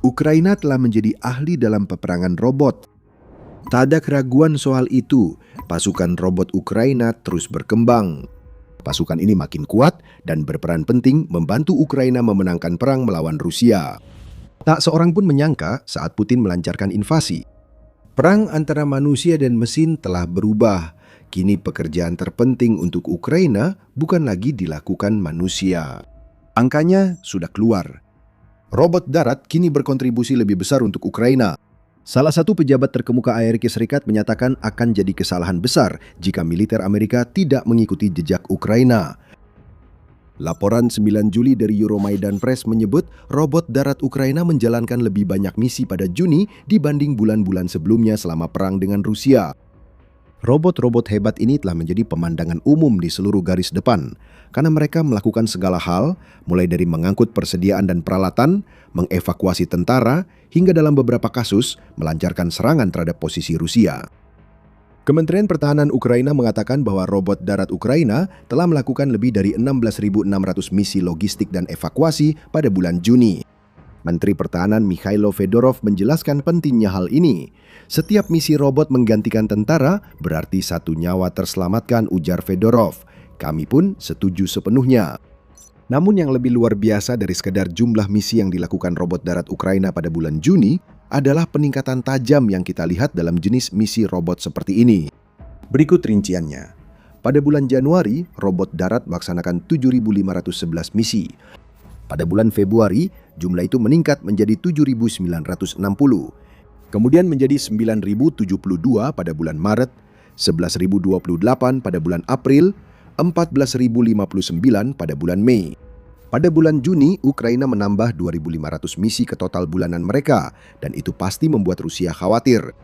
Ukraina telah menjadi ahli dalam peperangan robot. Tak ada keraguan soal itu, pasukan robot Ukraina terus berkembang. Pasukan ini makin kuat dan berperan penting membantu Ukraina memenangkan perang melawan Rusia. Tak seorang pun menyangka saat Putin melancarkan invasi. Perang antara manusia dan mesin telah berubah. Kini pekerjaan terpenting untuk Ukraina bukan lagi dilakukan manusia. Angkanya sudah keluar. Robot darat kini berkontribusi lebih besar untuk Ukraina. Salah satu pejabat terkemuka Amerika Serikat menyatakan akan jadi kesalahan besar jika militer Amerika tidak mengikuti jejak Ukraina. Laporan 9 Juli dari Euromaidan Press menyebut robot darat Ukraina menjalankan lebih banyak misi pada Juni dibanding bulan-bulan sebelumnya selama perang dengan Rusia. Robot-robot hebat ini telah menjadi pemandangan umum di seluruh garis depan karena mereka melakukan segala hal, mulai dari mengangkut persediaan dan peralatan, mengevakuasi tentara, hingga dalam beberapa kasus melancarkan serangan terhadap posisi Rusia. Kementerian Pertahanan Ukraina mengatakan bahwa robot darat Ukraina telah melakukan lebih dari 16.600 misi logistik dan evakuasi pada bulan Juni. Menteri Pertahanan Mikhailo Fedorov menjelaskan pentingnya hal ini. Setiap misi robot menggantikan tentara berarti satu nyawa terselamatkan, ujar Fedorov. Kami pun setuju sepenuhnya. Namun yang lebih luar biasa dari sekedar jumlah misi yang dilakukan robot darat Ukraina pada bulan Juni adalah peningkatan tajam yang kita lihat dalam jenis misi robot seperti ini. Berikut rinciannya. Pada bulan Januari, robot darat melaksanakan 7.511 misi. Pada bulan Februari, jumlah itu meningkat menjadi 7.960. Kemudian menjadi 9.072 pada bulan Maret, 11.028 pada bulan April, 14.059 pada bulan Mei. Pada bulan Juni, Ukraina menambah 2.500 misi ke total bulanan mereka, dan itu pasti membuat Rusia khawatir.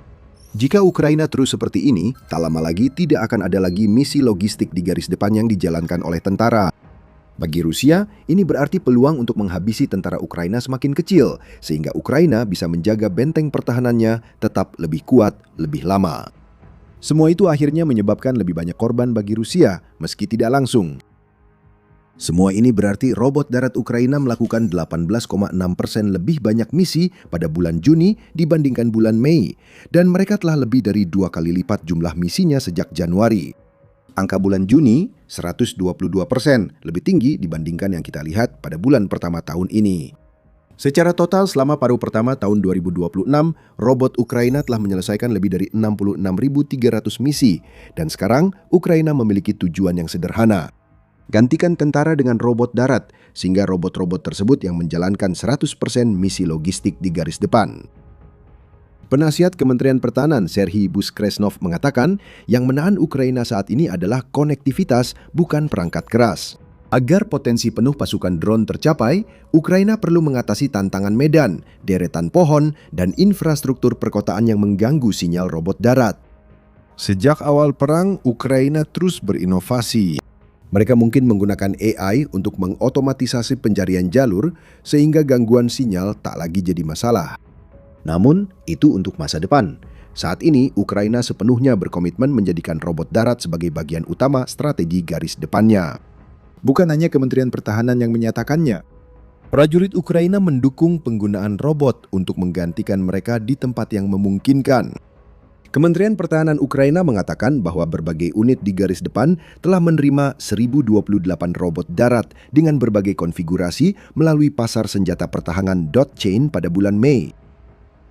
Jika Ukraina terus seperti ini, tak lama lagi tidak akan ada lagi misi logistik di garis depan yang dijalankan oleh tentara. Bagi Rusia, ini berarti peluang untuk menghabisi tentara Ukraina semakin kecil, sehingga Ukraina bisa menjaga benteng pertahanannya tetap lebih kuat, lebih lama. Semua itu akhirnya menyebabkan lebih banyak korban bagi Rusia, meski tidak langsung. Semua ini berarti robot darat Ukraina melakukan 18,6% lebih banyak misi pada bulan Juni dibandingkan bulan Mei, dan mereka telah lebih dari 2 kali lipat jumlah misinya sejak Januari. Angka bulan Juni 122%, lebih tinggi dibandingkan yang kita lihat pada bulan pertama tahun ini. Secara total selama paruh pertama tahun 2026, robot Ukraina telah menyelesaikan lebih dari 66.300 misi, dan sekarang Ukraina memiliki tujuan yang sederhana. Gantikan tentara dengan robot darat, sehingga robot-robot tersebut yang menjalankan 100% misi logistik di garis depan. Penasihat Kementerian Pertahanan Serhiy Buskresnov mengatakan yang menahan Ukraina saat ini adalah konektivitas, bukan perangkat keras. Agar potensi penuh pasukan drone tercapai, Ukraina perlu mengatasi tantangan medan, deretan pohon, dan infrastruktur perkotaan yang mengganggu sinyal robot darat. Sejak awal perang, Ukraina terus berinovasi. Mereka mungkin menggunakan AI untuk mengotomatisasi pencarian jalur sehingga gangguan sinyal tak lagi jadi masalah. Namun, itu untuk masa depan. Saat ini, Ukraina sepenuhnya berkomitmen menjadikan robot darat sebagai bagian utama strategi garis depannya. Bukan hanya Kementerian Pertahanan yang menyatakannya. Prajurit Ukraina mendukung penggunaan robot untuk menggantikan mereka di tempat yang memungkinkan. Kementerian Pertahanan Ukraina mengatakan bahwa berbagai unit di garis depan telah menerima 1.028 robot darat dengan berbagai konfigurasi melalui pasar senjata pertahanan .chain pada bulan Mei.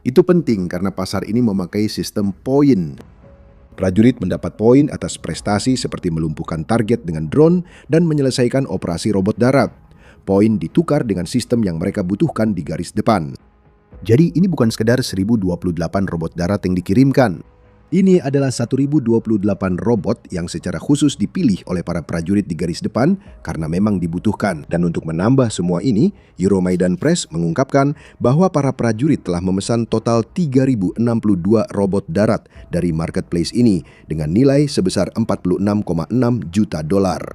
Itu penting karena pasar ini memakai sistem poin. Prajurit mendapat poin atas prestasi seperti melumpuhkan target dengan drone dan menyelesaikan operasi robot darat. Poin ditukar dengan sistem yang mereka butuhkan di garis depan. Jadi ini bukan sekedar 1.028 robot darat yang dikirimkan. Ini adalah 1.028 robot yang secara khusus dipilih oleh para prajurit di garis depan karena memang dibutuhkan. Dan untuk menambah semua ini, Euromaidan Press mengungkapkan bahwa para prajurit telah memesan total 3.062 robot darat dari marketplace ini dengan nilai sebesar $46,6 juta.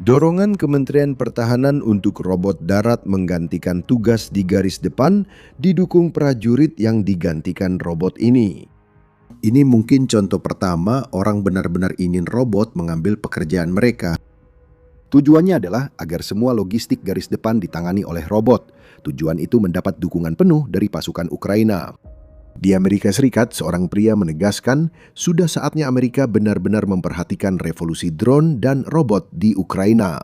Dorongan Kementerian Pertahanan untuk robot darat menggantikan tugas di garis depan didukung prajurit yang digantikan robot ini. Ini mungkin contoh pertama orang benar-benar ingin robot mengambil pekerjaan mereka. Tujuannya adalah agar semua logistik garis depan ditangani oleh robot. Tujuan itu mendapat dukungan penuh dari pasukan Ukraina. Di Amerika Serikat, seorang pria menegaskan sudah saatnya Amerika benar-benar memperhatikan revolusi drone dan robot di Ukraina.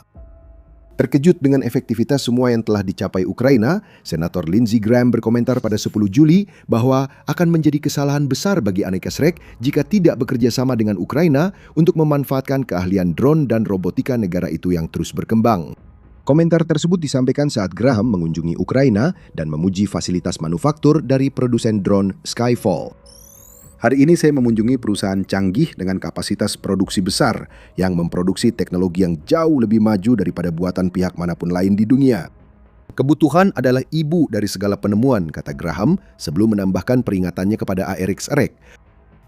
Terkejut dengan efektivitas semua yang telah dicapai Ukraina, Senator Lindsey Graham berkomentar pada 10 Juli bahwa akan menjadi kesalahan besar bagi Amerika Serikat jika tidak bekerja sama dengan Ukraina untuk memanfaatkan keahlian drone dan robotika negara itu yang terus berkembang. Komentar tersebut disampaikan saat Graham mengunjungi Ukraina dan memuji fasilitas manufaktur dari produsen drone Skyfall. Hari ini saya mengunjungi perusahaan canggih dengan kapasitas produksi besar yang memproduksi teknologi yang jauh lebih maju daripada buatan pihak manapun lain di dunia. Kebutuhan adalah ibu dari segala penemuan, kata Graham sebelum menambahkan peringatannya kepada Amerika Serikat.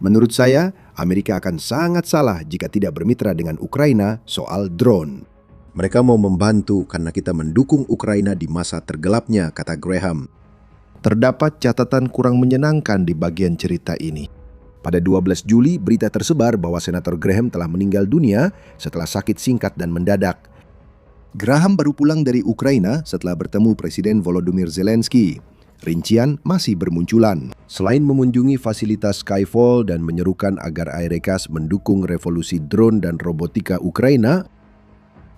Menurut saya, Amerika akan sangat salah jika tidak bermitra dengan Ukraina soal drone. Mereka mau membantu karena kita mendukung Ukraina di masa tergelapnya, kata Graham. Terdapat catatan kurang menyenangkan di bagian cerita ini. Pada 12 Juli, berita tersebar bahwa Senator Graham telah meninggal dunia setelah sakit singkat dan mendadak. Graham baru pulang dari Ukraina setelah bertemu Presiden Volodymyr Zelensky. Rincian masih bermunculan. Selain mengunjungi fasilitas Skyfall dan menyerukan agar Amerika mendukung revolusi drone dan robotika Ukraina,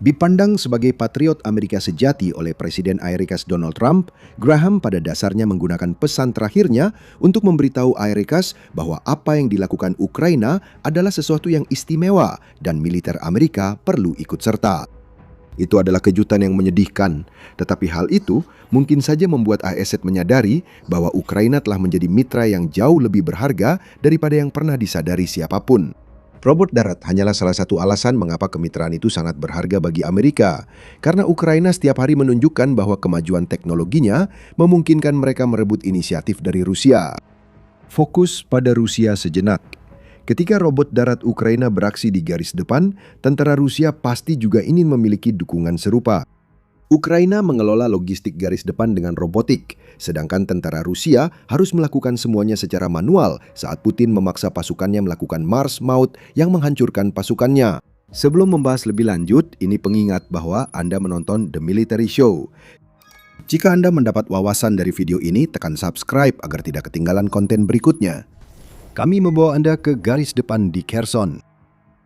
dipandang sebagai patriot Amerika sejati oleh Presiden Amerika Donald Trump, Graham pada dasarnya menggunakan pesan terakhirnya untuk memberitahu Amerika bahwa apa yang dilakukan Ukraina adalah sesuatu yang istimewa dan militer Amerika perlu ikut serta. Itu adalah kejutan yang menyedihkan, tetapi hal itu mungkin saja membuat AS menyadari bahwa Ukraina telah menjadi mitra yang jauh lebih berharga daripada yang pernah disadari siapapun. Robot darat hanyalah salah satu alasan mengapa kemitraan itu sangat berharga bagi Amerika. Karena Ukraina setiap hari menunjukkan bahwa kemajuan teknologinya memungkinkan mereka merebut inisiatif dari Rusia. Fokus pada Rusia sejenak. Ketika robot darat Ukraina beraksi di garis depan, tentara Rusia pasti juga ingin memiliki dukungan serupa. Ukraina mengelola logistik garis depan dengan robotik, sedangkan tentara Rusia harus melakukan semuanya secara manual saat Putin memaksa pasukannya melakukan Mars Maut yang menghancurkan pasukannya. Sebelum membahas lebih lanjut, ini pengingat bahwa Anda menonton The Military Show. Jika Anda mendapat wawasan dari video ini, tekan subscribe agar tidak ketinggalan konten berikutnya. Kami membawa Anda ke garis depan di Kherson.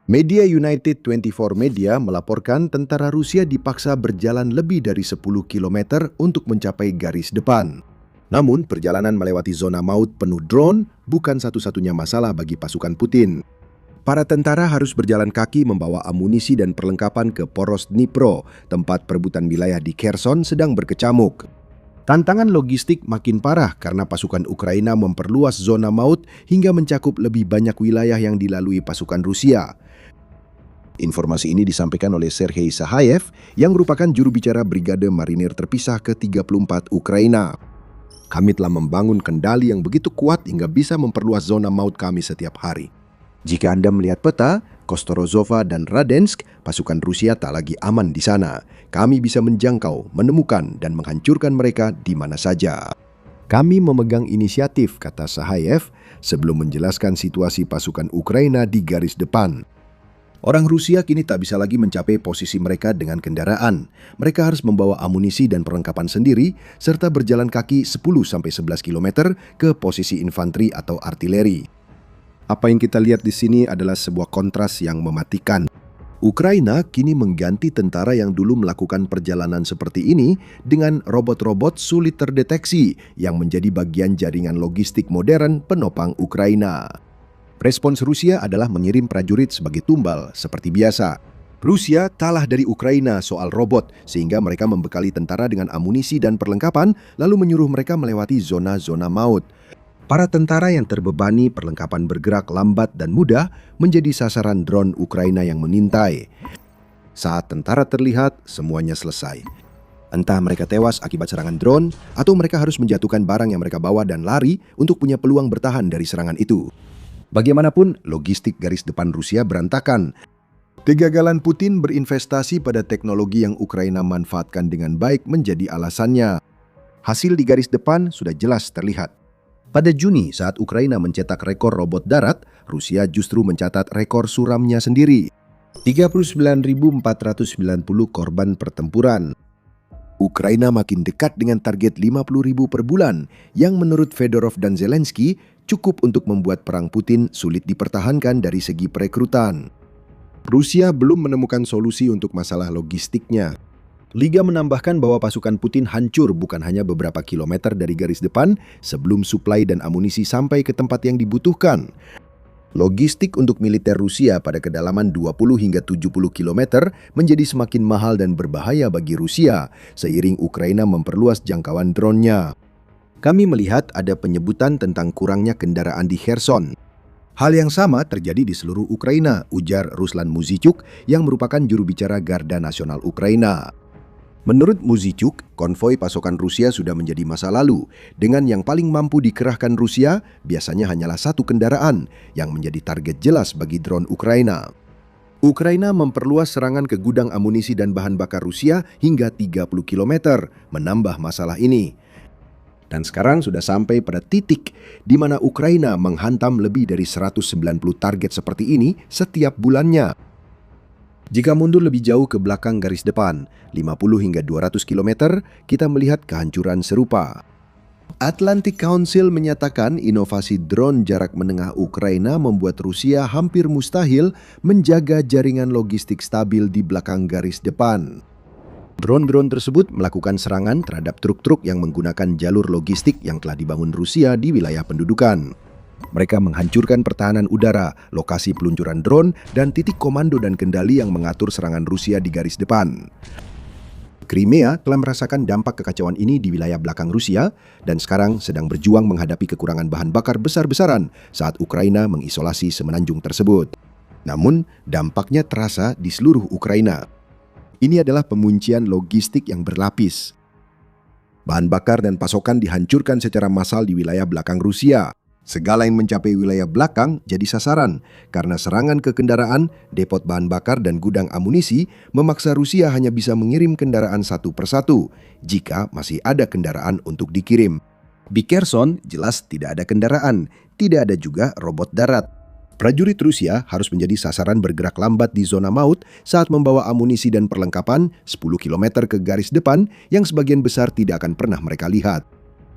Media United 24 Media melaporkan tentara Rusia dipaksa berjalan lebih dari 10 km untuk mencapai garis depan. Namun, perjalanan melewati zona maut penuh drone bukan satu-satunya masalah bagi pasukan Putin. Para tentara harus berjalan kaki membawa amunisi dan perlengkapan ke poros Dnipro, tempat perebutan wilayah di Kherson sedang berkecamuk. Tantangan logistik makin parah karena pasukan Ukraina memperluas zona maut hingga mencakup lebih banyak wilayah yang dilalui pasukan Rusia. Informasi ini disampaikan oleh Sergei Sahayev yang merupakan juru bicara Brigade Marinir Terpisah ke-34 Ukraina. Kami telah membangun kendali yang begitu kuat hingga bisa memperluas zona maut kami setiap hari. Jika Anda melihat peta, Kostorozova dan Radensk, pasukan Rusia tak lagi aman di sana. Kami bisa menjangkau, menemukan, dan menghancurkan mereka di mana saja. Kami memegang inisiatif, kata Sahayev, sebelum menjelaskan situasi pasukan Ukraina di garis depan. Orang Rusia kini tak bisa lagi mencapai posisi mereka dengan kendaraan. Mereka harus membawa amunisi dan perlengkapan sendiri, serta berjalan kaki 10-11 km ke posisi infanteri atau artileri. Apa yang kita lihat di sini adalah sebuah kontras yang mematikan. Ukraina kini mengganti tentara yang dulu melakukan perjalanan seperti ini dengan robot-robot sulit terdeteksi yang menjadi bagian jaringan logistik modern penopang Ukraina. Respons Rusia adalah mengirim prajurit sebagai tumbal seperti biasa. Rusia kalah dari Ukraina soal robot sehingga mereka membekali tentara dengan amunisi dan perlengkapan lalu menyuruh mereka melewati zona-zona maut. Para tentara yang terbebani perlengkapan bergerak lambat dan mudah menjadi sasaran drone Ukraina yang mengintai. Saat tentara terlihat, semuanya selesai. Entah mereka tewas akibat serangan drone atau mereka harus menjatuhkan barang yang mereka bawa dan lari untuk punya peluang bertahan dari serangan itu. Bagaimanapun, logistik garis depan Rusia berantakan. Kegagalan Putin berinvestasi pada teknologi yang Ukraina manfaatkan dengan baik menjadi alasannya. Hasil di garis depan sudah jelas terlihat. Pada Juni, saat Ukraina mencetak rekor robot darat, Rusia justru mencatat rekor suramnya sendiri. 39.490 korban pertempuran. Ukraina makin dekat dengan target 50.000 per bulan yang menurut Fedorov dan Zelensky cukup untuk membuat perang Putin sulit dipertahankan dari segi perekrutan. Rusia belum menemukan solusi untuk masalah logistiknya. Liga menambahkan bahwa pasukan Putin hancur bukan hanya beberapa kilometer dari garis depan sebelum suplai dan amunisi sampai ke tempat yang dibutuhkan. Logistik untuk militer Rusia pada kedalaman 20 hingga 70 km menjadi semakin mahal dan berbahaya bagi Rusia seiring Ukraina memperluas jangkauan drone-nya. Kami melihat ada penyebutan tentang kurangnya kendaraan di Kherson. Hal yang sama terjadi di seluruh Ukraina, ujar Ruslan Muzychuk yang merupakan juru bicara Garda Nasional Ukraina. Menurut Muzychuk, konvoi pasokan Rusia sudah menjadi masa lalu. Dengan yang paling mampu dikerahkan Rusia, biasanya hanyalah satu kendaraan yang menjadi target jelas bagi drone Ukraina. Ukraina memperluas serangan ke gudang amunisi dan bahan bakar Rusia hingga 30 km, menambah masalah ini. Dan sekarang sudah sampai pada titik di mana Ukraina menghantam lebih dari 190 target seperti ini setiap bulannya. Jika mundur lebih jauh ke belakang garis depan, 50 hingga 200 km, kita melihat kehancuran serupa. Atlantic Council menyatakan inovasi drone jarak menengah Ukraina membuat Rusia hampir mustahil menjaga jaringan logistik stabil di belakang garis depan. Drone-drone tersebut melakukan serangan terhadap truk-truk yang menggunakan jalur logistik yang telah dibangun Rusia di wilayah pendudukan. Mereka menghancurkan pertahanan udara, lokasi peluncuran drone, dan titik komando dan kendali yang mengatur serangan Rusia di garis depan. Crimea telah merasakan dampak kekacauan ini di wilayah belakang Rusia dan sekarang sedang berjuang menghadapi kekurangan bahan bakar besar-besaran saat Ukraina mengisolasi semenanjung tersebut. Namun, dampaknya terasa di seluruh Ukraina. Ini adalah penguncian logistik yang berlapis. Bahan bakar dan pasokan dihancurkan secara massal di wilayah belakang Rusia. Segala yang mencapai wilayah belakang jadi sasaran karena serangan ke kendaraan, depot bahan bakar dan gudang amunisi memaksa Rusia hanya bisa mengirim kendaraan satu persatu jika masih ada kendaraan untuk dikirim. Di Kherson jelas tidak ada kendaraan, tidak ada juga robot darat. Prajurit Rusia harus menjadi sasaran bergerak lambat di zona maut saat membawa amunisi dan perlengkapan 10 km ke garis depan yang sebagian besar tidak akan pernah mereka lihat.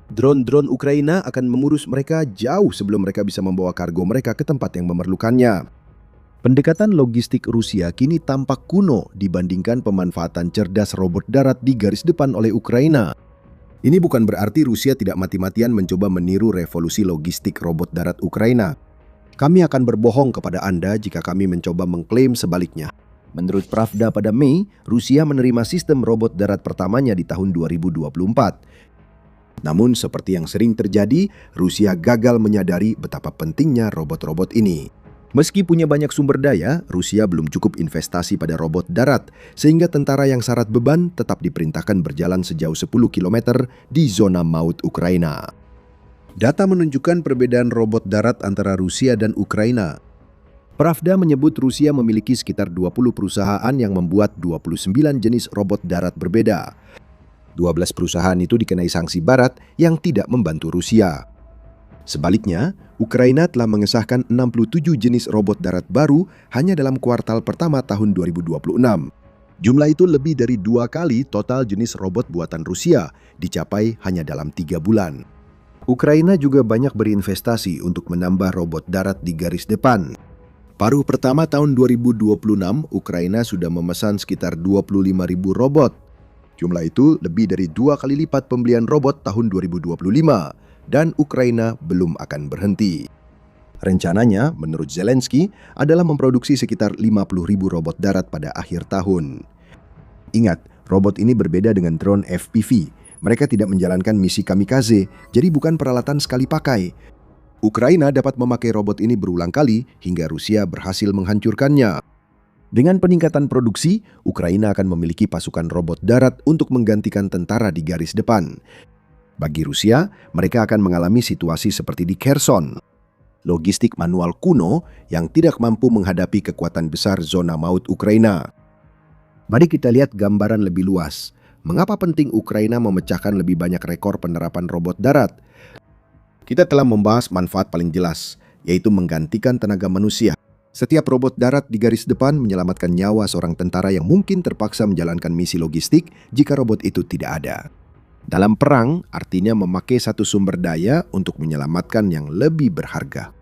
Drone-drone Ukraina akan mengurus mereka jauh sebelum mereka bisa membawa kargo mereka ke tempat yang memerlukannya. Pendekatan logistik Rusia kini tampak kuno dibandingkan pemanfaatan cerdas robot darat di garis depan oleh Ukraina. Ini bukan berarti Rusia tidak mati-matian mencoba meniru revolusi logistik robot darat Ukraina. Kami akan berbohong kepada Anda jika kami mencoba mengklaim sebaliknya. Menurut Pravda pada Mei, Rusia menerima sistem robot darat pertamanya di tahun 2024. Namun seperti yang sering terjadi, Rusia gagal menyadari betapa pentingnya robot-robot ini. Meski punya banyak sumber daya, Rusia belum cukup investasi pada robot darat, sehingga tentara yang syarat beban tetap diperintahkan berjalan sejauh 10 km di zona maut Ukraina. Data menunjukkan perbedaan robot darat antara Rusia dan Ukraina. Pravda menyebut Rusia memiliki sekitar 20 perusahaan yang membuat 29 jenis robot darat berbeda. 12 perusahaan itu dikenai sanksi barat yang tidak membantu Rusia. Sebaliknya, Ukraina telah mengesahkan 67 jenis robot darat baru hanya dalam kuartal pertama tahun 2026. Jumlah itu lebih dari 2 kali total jenis robot buatan Rusia, dicapai hanya dalam 3 bulan. Ukraina juga banyak berinvestasi untuk menambah robot darat di garis depan. Paruh pertama tahun 2026, Ukraina sudah memesan sekitar 25.000 robot. Jumlah itu lebih dari 2 kali lipat pembelian robot tahun 2025 dan Ukraina belum akan berhenti. Rencananya, menurut Zelensky, adalah memproduksi sekitar 50.000 robot darat pada akhir tahun. Ingat, robot ini berbeda dengan drone FPV. Mereka tidak menjalankan misi kamikaze, jadi bukan peralatan sekali pakai. Ukraina dapat memakai robot ini berulang kali hingga Rusia berhasil menghancurkannya. Dengan peningkatan produksi, Ukraina akan memiliki pasukan robot darat untuk menggantikan tentara di garis depan. Bagi Rusia, mereka akan mengalami situasi seperti di Kherson. Logistik manual kuno yang tidak mampu menghadapi kekuatan besar zona maut Ukraina. Mari kita lihat gambaran lebih luas. Mengapa penting Ukraina memecahkan lebih banyak rekor penerapan robot darat? Kita telah membahas manfaat paling jelas, yaitu menggantikan tenaga manusia. Setiap robot darat di garis depan menyelamatkan nyawa seorang tentara yang mungkin terpaksa menjalankan misi logistik jika robot itu tidak ada. Dalam perang, artinya memakai satu sumber daya untuk menyelamatkan yang lebih berharga.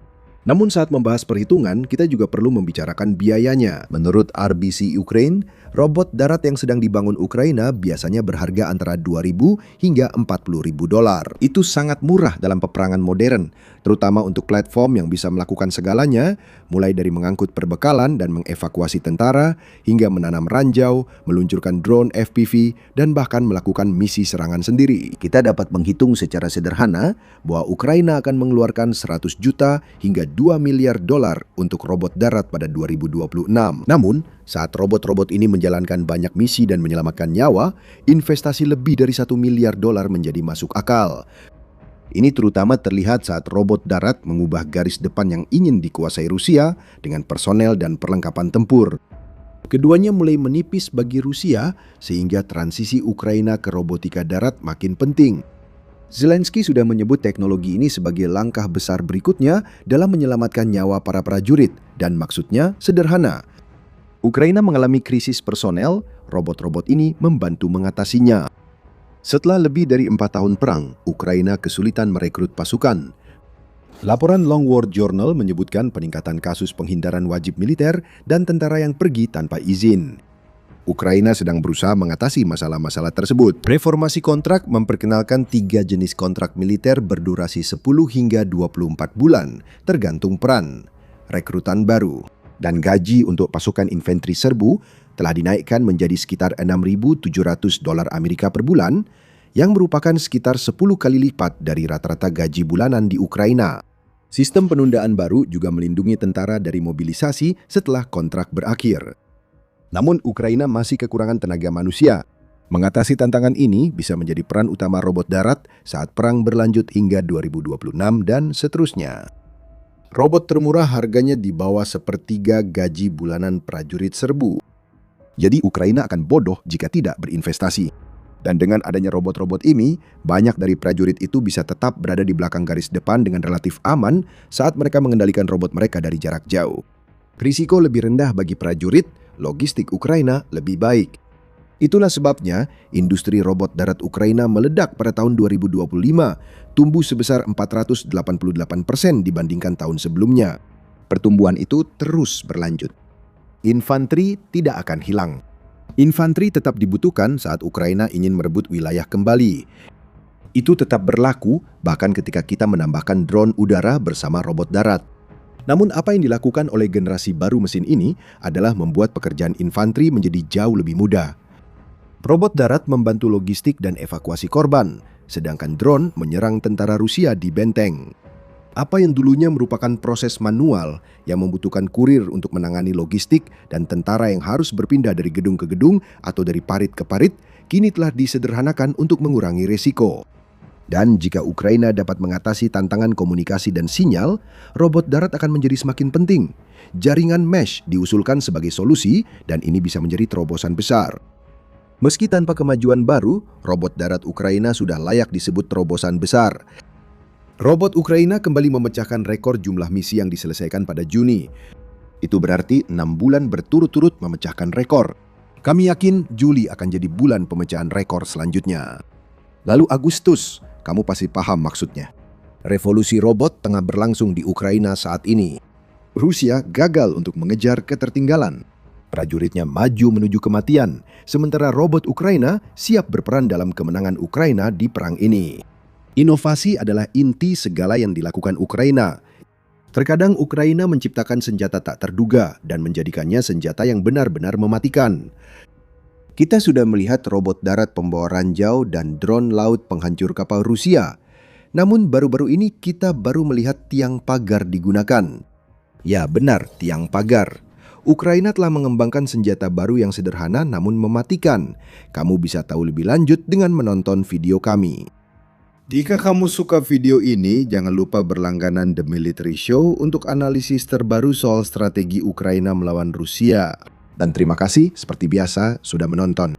Namun saat membahas perhitungan, kita juga perlu membicarakan biayanya. Menurut RBC Ukraine, robot darat yang sedang dibangun Ukraina biasanya berharga antara 2.000 hingga 40.000 dolar. Itu sangat murah dalam peperangan modern, terutama untuk platform yang bisa melakukan segalanya, mulai dari mengangkut perbekalan dan mengevakuasi tentara, hingga menanam ranjau, meluncurkan drone FPV, dan bahkan melakukan misi serangan sendiri. Kita dapat menghitung secara sederhana bahwa Ukraina akan mengeluarkan 100 juta hingga 2 miliar dolar untuk robot darat pada 2026. Namun, saat robot-robot ini menjalankan banyak misi dan menyelamatkan nyawa, investasi lebih dari 1 miliar dolar menjadi masuk akal. Ini terutama terlihat saat robot darat mengubah garis depan yang ingin dikuasai Rusia dengan personel dan perlengkapan tempur. Keduanya mulai menipis bagi Rusia, sehingga transisi Ukraina ke robotika darat makin penting. Zelensky sudah menyebut teknologi ini sebagai langkah besar berikutnya dalam menyelamatkan nyawa para prajurit, dan maksudnya sederhana. Ukraina mengalami krisis personel, robot-robot ini membantu mengatasinya. Setelah lebih dari 4 tahun perang, Ukraina kesulitan merekrut pasukan. Laporan Long War Journal menyebutkan peningkatan kasus penghindaran wajib militer dan tentara yang pergi tanpa izin. Ukraina sedang berusaha mengatasi masalah-masalah tersebut. Reformasi kontrak memperkenalkan 3 jenis kontrak militer berdurasi 10 hingga 24 bulan, tergantung peran. Rekrutan baru dan gaji untuk pasukan infanteri serbu telah dinaikkan menjadi sekitar 6.700 dolar Amerika per bulan, yang merupakan sekitar 10 kali lipat dari rata-rata gaji bulanan di Ukraina. Sistem penundaan baru juga melindungi tentara dari mobilisasi setelah kontrak berakhir. Namun Ukraina masih kekurangan tenaga manusia. Mengatasi tantangan ini bisa menjadi peran utama robot darat saat perang berlanjut hingga 2026 dan seterusnya. Robot termurah harganya di bawah sepertiga gaji bulanan prajurit serbu. Jadi Ukraina akan bodoh jika tidak berinvestasi. Dan dengan adanya robot-robot ini, banyak dari prajurit itu bisa tetap berada di belakang garis depan dengan relatif aman saat mereka mengendalikan robot mereka dari jarak jauh. Risiko lebih rendah bagi prajurit, logistik Ukraina lebih baik. Itulah sebabnya industri robot darat Ukraina meledak pada tahun 2025, tumbuh sebesar 488% dibandingkan tahun sebelumnya. Pertumbuhan itu terus berlanjut. Infanteri tidak akan hilang. Infanteri tetap dibutuhkan saat Ukraina ingin merebut wilayah kembali. Itu tetap berlaku bahkan ketika kita menambahkan drone udara bersama robot darat. Namun apa yang dilakukan oleh generasi baru mesin ini adalah membuat pekerjaan infanteri menjadi jauh lebih mudah. Robot darat membantu logistik dan evakuasi korban, sedangkan drone menyerang tentara Rusia di benteng. Apa yang dulunya merupakan proses manual yang membutuhkan kurir untuk menangani logistik dan tentara yang harus berpindah dari gedung ke gedung atau dari parit ke parit, kini telah disederhanakan untuk mengurangi risiko. Dan jika Ukraina dapat mengatasi tantangan komunikasi dan sinyal, robot darat akan menjadi semakin penting. Jaringan mesh diusulkan sebagai solusi dan ini bisa menjadi terobosan besar. Meski tanpa kemajuan baru, robot darat Ukraina sudah layak disebut terobosan besar. Robot Ukraina kembali memecahkan rekor jumlah misi yang diselesaikan pada Juni. Itu berarti 6 bulan berturut-turut memecahkan rekor. Kami yakin Juli akan jadi bulan pemecahan rekor selanjutnya. Lalu Agustus, kamu pasti paham maksudnya. Revolusi robot tengah berlangsung di Ukraina saat ini. Rusia gagal untuk mengejar ketertinggalan. Prajuritnya maju menuju kematian, sementara robot Ukraina siap berperan dalam kemenangan Ukraina di perang ini. Inovasi adalah inti segala yang dilakukan Ukraina. Terkadang Ukraina menciptakan senjata tak terduga dan menjadikannya senjata yang benar-benar mematikan. Kita sudah melihat robot darat pembawa ranjau dan drone laut penghancur kapal Rusia. Namun baru-baru ini kita baru melihat tiang pagar digunakan. Ya benar, tiang pagar. Ukraina telah mengembangkan senjata baru yang sederhana namun mematikan. Kamu bisa tahu lebih lanjut dengan menonton video kami. Jika kamu suka video ini, jangan lupa berlangganan The Military Show untuk analisis terbaru soal strategi Ukraina melawan Rusia. Dan terima kasih seperti biasa sudah menonton.